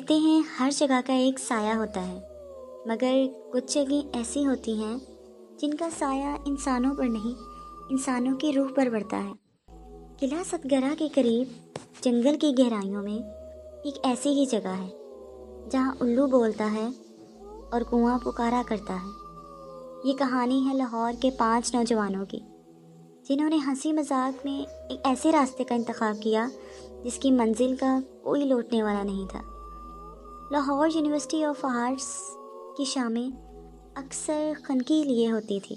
کہتے ہیں ہر جگہ کا ایک سایہ ہوتا ہے، مگر کچھ جگہیں ایسی ہوتی ہیں جن کا سایہ انسانوں پر نہیں، انسانوں کی روح پر پڑتا ہے۔ قلعہ ست گڑھ کے قریب جنگل کی گہرائیوں میں ایک ایسی ہی جگہ ہے جہاں الو بولتا ہے اور کنواں پکارا کرتا ہے۔ یہ کہانی ہے لاہور کے 5 نوجوانوں کی، جنہوں نے ہنسی مذاق میں ایک ایسے راستے کا انتخاب کیا جس کی منزل کا کوئی لوٹنے والا نہیں تھا۔ لاہور یونیورسٹی آف آرٹس کی شامیں اکثر خنقی لیے ہوتی تھی،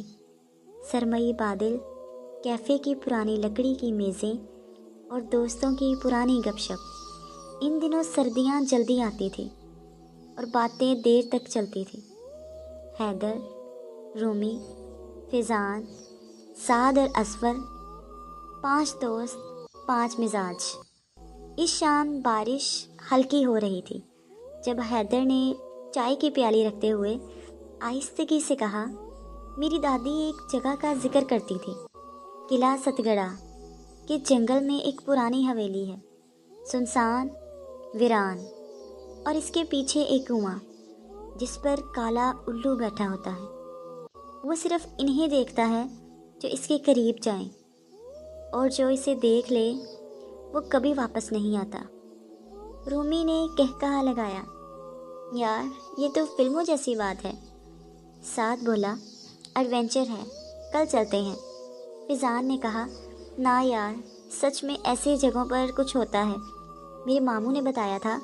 سرمئی بادل، کیفے کی پرانی لکڑی کی میزیں اور دوستوں کی پرانی گپ شپ۔ ان دنوں سردیاں جلدی آتی تھیں اور باتیں دیر تک چلتی تھیں۔ حیدر، رومی، فیضان، سعد اور اصفر، 5 دوست، 5 مزاج۔ اس شام بارش ہلکی ہو رہی تھی جب حیدر نے چائے کی پیالی رکھتے ہوئے آہستگی سے کہا، میری دادی ایک جگہ کا ذکر کرتی تھی، قلعہ ست گڑھ کے جنگل میں ایک پرانی حویلی ہے، سنسان، ویران، اور اس کے پیچھے ایک کنواں جس پر کالا الو بیٹھا ہوتا ہے۔ وہ صرف انہیں دیکھتا ہے جو اس کے قریب جائیں، اور جو اسے دیکھ لے وہ کبھی واپس نہیں آتا۔ رومی نے کہکہا لگایا، یار یہ تو فلموں جیسی بات ہے۔ سعد بولا، ایڈونچر ہے، کل چلتے ہیں۔ فیضان نے کہا، نا یار، سچ میں ایسی جگہوں پر کچھ ہوتا ہے، میرے ماموں نے بتایا تھا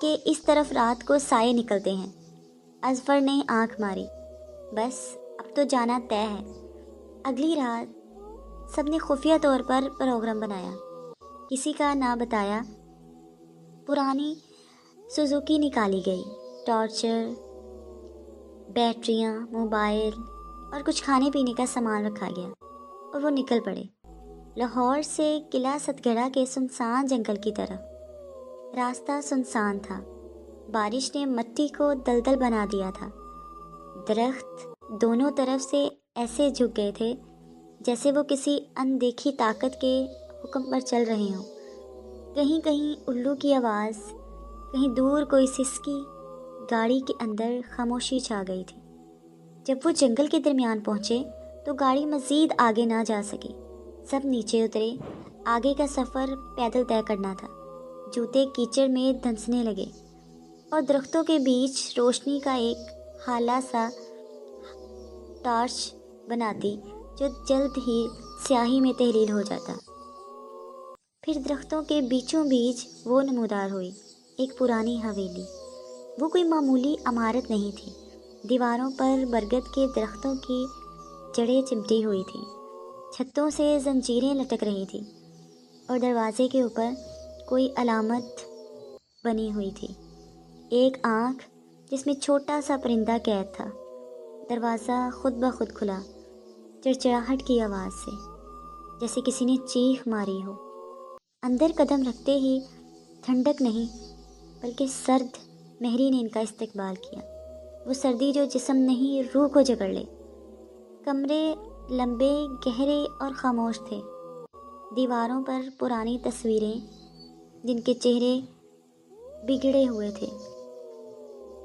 کہ اس طرف رات کو سائے نکلتے ہیں۔ اظفر نے آنکھ ماری، بس اب تو جانا طے ہے۔ اگلی رات سب نے خفیہ طور پر پروگرام بنایا، کسی کا نہ بتایا پرانی سوزوکی نکالی گئی، ٹارچر، بیٹریاں، موبائل اور کچھ کھانے پینے کا سامان رکھا گیا اور وہ نکل پڑے لاہور سے قلعہ ست گڑھ کے سنسان جنگل کی طرف۔ راستہ سنسان تھا، بارش نے مٹی کو دلدل بنا دیا تھا، درخت دونوں طرف سے ایسے جھک گئے تھے جیسے وہ کسی اندیکھی طاقت کے حکم پر چل رہے ہوں۔ کہیں کہیں الو کی آواز، کہیں دور کوئی سسکی، گاڑی کے اندر خاموشی چھا گئی تھی۔ جب وہ جنگل کے درمیان پہنچے تو گاڑی مزید آگے نہ جا سکی، سب نیچے اترے۔ آگے کا سفر پیدل طے کرنا تھا۔ جوتے کیچڑ میں دھنسنے لگے اور درختوں کے بیچ روشنی کا ایک ہالہ سا ٹارچ بناتی جو جلد ہی سیاہی میں تحلیل ہو جاتا۔ پھر درختوں کے بیچوں بیچ وہ نمودار ہوئی، ایک پرانی حویلی۔ وہ کوئی معمولی عمارت نہیں تھی، دیواروں پر برگد کے درختوں کی جڑیں چمٹی ہوئی تھیں، چھتوں سے زنجیریں لٹک رہی تھیں اور دروازے کے اوپر کوئی علامت بنی ہوئی تھی، ایک آنکھ جس میں چھوٹا سا پرندہ قید تھا۔ دروازہ خود بخود کھلا، چڑچڑاہٹ کی آواز سے، جیسے کسی نے چیخ ماری ہو۔ اندر قدم رکھتے ہی ٹھنڈک نہیں بلکہ سرد مہری نے ان کا استقبال کیا، وہ سردی جو جسم نہیں روح کو جکڑ لے۔ کمرے لمبے، گہرے اور خاموش تھے، دیواروں پر پرانی تصویریں جن کے چہرے بگڑے ہوئے تھے۔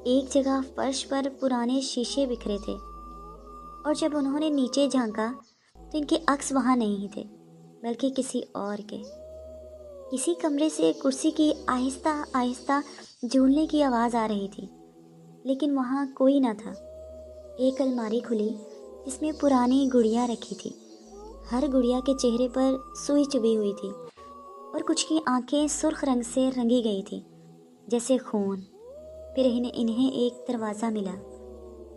ایک جگہ فرش پر پرانے شیشے بکھرے تھے، اور جب انہوں نے نیچے جھانکا تو ان کے عکس وہاں نہیں تھے بلکہ کسی اور کے۔ کسی کمرے سے کرسی کی آہستہ آہستہ جھولنے کی آواز آ رہی تھی، لیکن وہاں کوئی نہ تھا۔ ایک الماری کھلی جس میں پرانی گڑیا رکھی تھی، ہر گڑیا کے چہرے پر سوئی چبھی ہوئی تھی اور کچھ کی آنکھیں سرخ رنگ سے رنگی گئی تھی جیسے خون۔ پھر انہیں ایک دروازہ ملا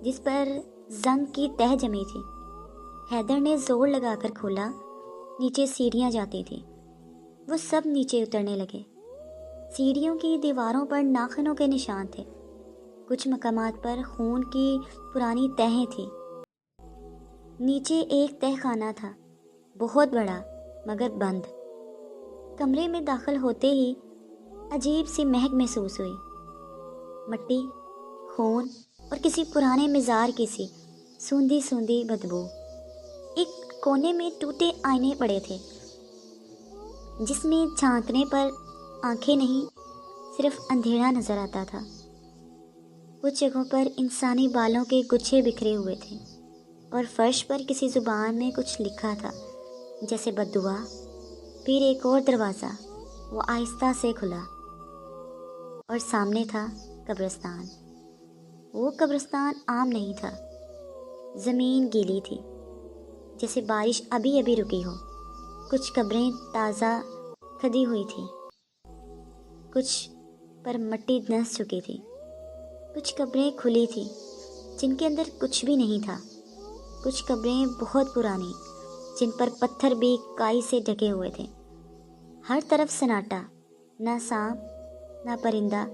جس پر زنگ کی تہ جمی تھی۔ حیدر نے زور لگا کر کھولا، نیچے سیڑھیاں جاتی تھیں۔ وہ سب نیچے اترنے لگے۔ سیڑھیوں کی دیواروں پر ناخنوں کے نشان تھے، کچھ مقامات پر خون کی پرانی تہیں تھیں۔ نیچے ایک تہ خانہ تھا، بہت بڑا مگر بند۔ کمرے میں داخل ہوتے ہی عجیب سی مہک محسوس ہوئی، مٹی، خون اور کسی پرانے مزار کی سی سوندھی سوندھی بدبو۔ ایک کونے میں ٹوٹے آئینے پڑے تھے جس میں جھانکنے پر آنکھیں نہیں، صرف اندھیرا نظر آتا تھا۔ کچھ جگہوں پر انسانی بالوں کے گچھے بکھرے ہوئے تھے اور فرش پر کسی زبان میں کچھ لکھا تھا، جیسے بددعا۔ پھر ایک اور دروازہ، وہ آہستہ سے کھلا اور سامنے تھا قبرستان۔ وہ قبرستان عام نہیں تھا، زمین گیلی تھی، جیسے بارش ابھی ابھی رکی ہو۔ کچھ قبریں تازہ کھدی ہوئی تھیں، کچھ پر مٹی دھنس چکی تھی، کچھ قبریں کھلی تھیں جن کے اندر کچھ بھی نہیں تھا، کچھ قبریں بہت پرانی جن پر پتھر بھی کائی سے ڈھکے ہوئے تھے۔ ہر طرف سناٹا، نہ سانپ، نہ پرندہ،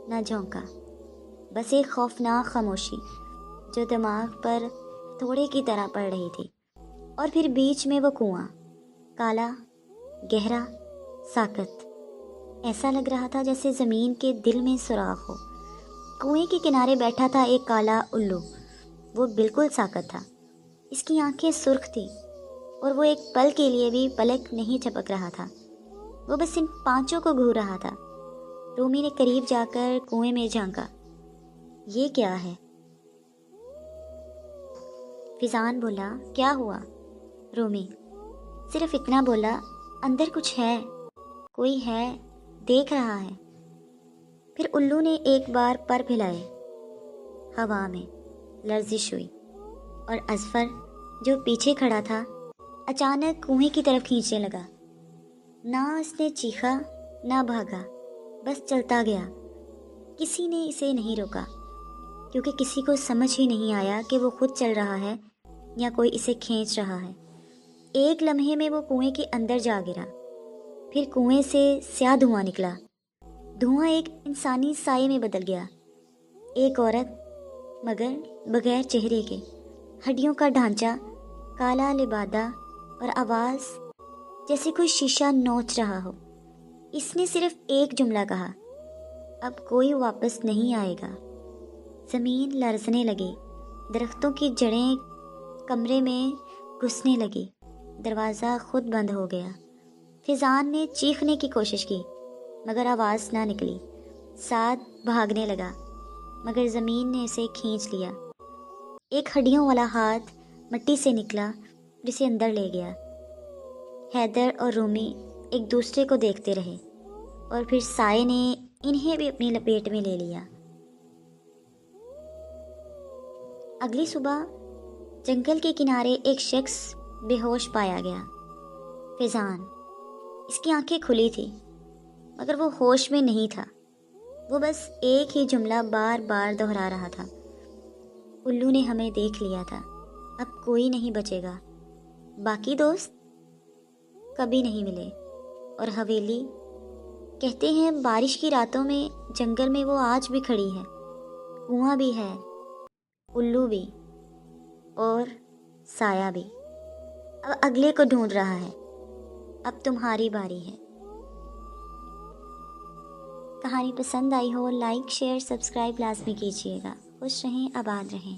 نہ جھونکا، بس ایک خوفناک خاموشی جو دماغ پر تھوڑے کی طرح پڑ رہی تھی۔ اور پھر بیچ میں وہ کنواں، کالا، گہرا، ساکت۔ ایسا لگ رہا تھا جیسے زمین کے دل میں سوراخ ہو۔ کنویں کے کنارے بیٹھا تھا ایک کالا الو۔ وہ بالکل ساکت تھا، اس کی آنکھیں سرخ تھیں اور وہ ایک پل کے لیے بھی پلک نہیں جھپک رہا تھا، وہ بس ان پانچوں کو گھور رہا تھا۔ رومی نے قریب جا کر کنویں میں جھانکا۔ یہ کیا ہے؟ فیضان بولا، کیا ہوا؟ رومی صرف اتنا بولا، اندر کچھ ہے، کوئی ہے، دیکھ رہا ہے۔ پھر الو نے ایک بار پر پھیلائے، ہوا میں لرزش ہوئی اور اظفر جو پیچھے کھڑا تھا اچانک کنویں کی طرف کھینچنے لگا۔ نہ اس نے چیخا نہ بھاگا، بس چلتا گیا۔ کسی نے اسے نہیں روکا، کیونکہ کسی کو سمجھ ہی نہیں آیا کہ وہ خود چل رہا ہے یا کوئی اسے کھینچ رہا ہے۔ ایک لمحے میں وہ کنویں کے اندر جا گرا، پھر کنویں سے سیاہ دھواں نکلا۔ دھواں ایک انسانی سائے میں بدل گیا، ایک عورت مگر بغیر چہرے کے، ہڈیوں کا ڈھانچہ، کالا لبادہ اور آواز جیسے کوئی شیشہ نوچ رہا ہو۔ اس نے صرف ایک جملہ کہا، اب کوئی واپس نہیں آئے گا۔ زمین لرزنے لگی، درختوں کی جڑیں کمرے میں گھسنے لگی، دروازہ خود بند ہو گیا۔ فیضان نے چیخنے کی کوشش کی مگر آواز نہ نکلی۔ سعد بھاگنے لگا مگر زمین نے اسے کھینچ لیا۔ ایک ہڈیوں والا ہاتھ مٹی سے نکلا اور اسے اندر لے گیا۔ حیدر اور رومی ایک دوسرے کو دیکھتے رہے اور پھر سائے نے انہیں بھی اپنی لپیٹ میں لے لیا۔ اگلی صبح جنگل کے کنارے ایک شخص بے ہوش پایا گیا، فیضان۔ اس کی آنکھیں کھلی تھی مگر وہ ہوش میں نہیں تھا، وہ بس ایک ہی جملہ بار بار دہرا رہا تھا، الو نے ہمیں دیکھ لیا تھا، اب کوئی نہیں بچے گا۔ باقی دوست کبھی نہیں ملے۔ اور حویلی، کہتے ہیں بارش کی راتوں میں جنگل میں وہ آج بھی کھڑی ہے، کنواں بھی ہے، الو بھی اور سایہ بھی۔ اب اگلے کو ڈھونڈ رہا ہے، اب تمہاری باری ہے۔ کہانی پسند آئی ہو، لائک، شیئر، سبسکرائب لازمی کیجیے گا۔ خوش رہیں، آباد رہیں۔